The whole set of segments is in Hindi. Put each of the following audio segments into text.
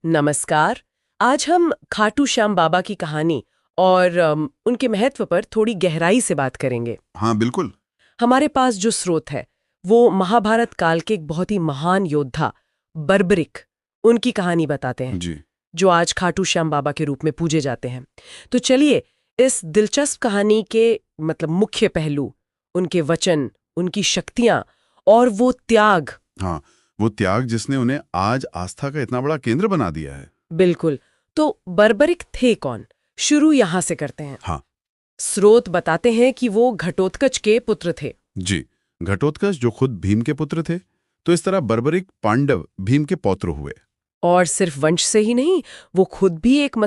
नमस्कार। आज हम खाटू श्याम बाबा की कहानी और उनके महत्व पर थोड़ी गहराई से बात करेंगे। हाँ, बिल्कुल। हमारे पास जो स्रोत है वो महाभारत काल के एक बहुत ही महान योद्धा बर्बरिक उनकी कहानी बताते हैं, जी। जो आज खाटू श्याम बाबा के रूप में पूजे जाते हैं। तो चलिए इस दिलचस्प कहानी के मुख्य पहलू, उनके वचन, उनकी शक्तियां और वो त्याग। हाँ, वो त्याग जिसने उन्हें आज आस्था का इतना बड़ा केंद्र बना दिया है। बिल्कुल। तो बर्बरिक थे कौन? शुरू यहां से करते हैं। हाँ। स्रोत बताते हैं कि वो घटोत्कच के पुत्र थे। जी। घटोत्कच जो खुद भीम के पुत्र थे, तो इस तरह बर्बरिक पांडव भीम के पौत्र हुए। और सिर्फ वंश से ही नहीं, वो खुद भी एक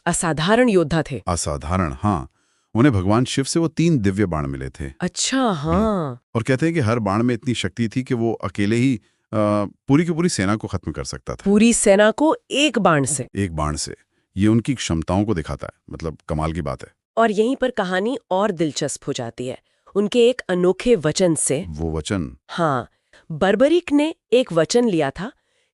असाधारण योद्धा थे। असाधारण, हाँ। उन्हें भगवान शिव से वो 3 दिव्य बाण मिले थे। अच्छा, हाँ। और कहते हैं कि हर बाण में इतनी शक्ति थी कि वो अकेले ही पूरी की पूरी सेना को खत्म कर सकता था। पूरी सेना को एक बाण से। एक बाण से। ये उनकी क्षमताओं को दिखाता है, मतलब कमाल की बात है। और यहीं पर कहानी और दिलचस्प हो जाती है, उनके एक अनोखे वचन से। वो वचन। हाँ, बर्बरिक ने एक वचन लिया था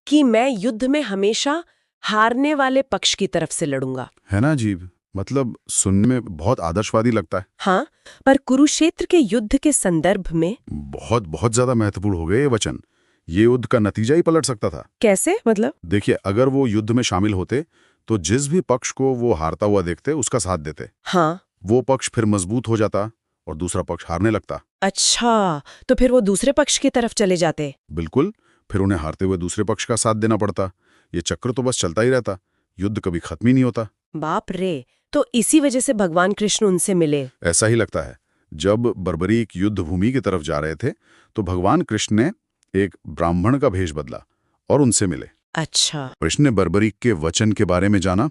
कि मैं युद्ध में हमेशा हारने वाले पक्ष की तरफ से लड़ूंगा। है ना अजीब? मतलब सुनने में बहुत आदर्शवादी लगता है। हाँ, पर कुरुक्षेत्र के युद्ध के संदर्भ में बहुत बहुत ज्यादा महत्वपूर्ण हो गए ये वचन। ये युद्ध का नतीजा ही पलट सकता था। कैसे? देखिए, अगर वो युद्ध में शामिल होते तो जिस भी पक्ष को वो हारता हुआ देखते उसका साथ देते। हाँ। वो पक्ष फिर मजबूत हो जाता और दूसरा पक्ष हारने लगता। अच्छा, तो फिर वो दूसरे पक्ष की तरफ चले जाते। बिल्कुल। फिर उन्हें हारते हुए दूसरे पक्ष का साथ देना पड़ता। ये चक्र तो बस चलता ही रहता। युद्ध कभी खत्म ही नहीं होता। बाप रे, तो इसी वजह से भगवान कृष्ण उनसे मिले। ऐसा ही लगता है। जब बर्बरीक युद्ध भूमि की तरफ जा रहे थे तो भगवान कृष्ण ने एक ब्राह्मण का भेष बदला और उनसे मिले। अच्छा। कृष्ण ने बर्बरीक के वचन के बारे में जाना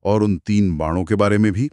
और उन 3 बाणों के बारे में भी।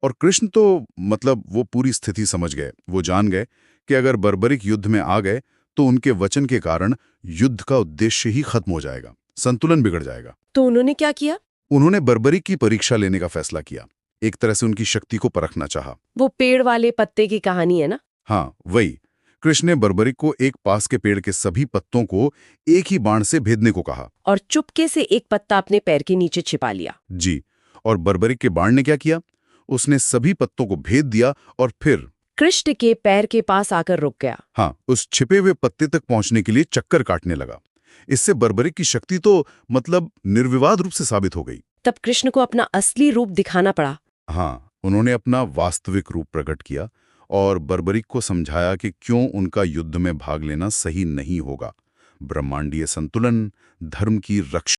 और कृष्ण तो वो पूरी स्थिति समझ गए। वो जान गए कि अगर बर्बरिक युद्ध में आ गए तो उनके वचन के कारण युद्ध का उद्देश्य ही खत्म हो जाएगा, संतुलन बिगड़ जाएगा। तो उन्होंने क्या किया? उन्होंने बर्बरिक की परीक्षा लेने का फैसला किया। एक तरह से उनकी शक्ति को परखना चाहा। वो पेड़ वाले पत्ते की कहानी है ना? हाँ, वही। कृष्ण ने बर्बरिक को एक पास के पेड़ के सभी पत्तों को एक ही बाण से भेदने को कहा। और चुपके से एक पत्ता अपने पैर के नीचे छिपा लिया। जी। और बर्बरिक के बाण ने क्या किया? उसने सभी पत्तों को भेद दिया और फिर कृष्ण के पैर के पास आकर रुक गया। हाँ, उस छिपे हुए पत्ते तक पहुंचने के लिए चक्कर काटने लगा। इससे बर्बरिक की शक्ति तो निर्विवाद रूप से साबित हो गई। तब कृष्ण को अपना असली रूप दिखाना पड़ा। हाँ, उन्होंने अपना वास्तविक रूप प्रकट किया और बर्बरिक को समझाया कि क्यों उनका युद्ध में भाग लेना सही नहीं होगा। ब्रह्मांडीय संतुलन, धर्म की रक्षा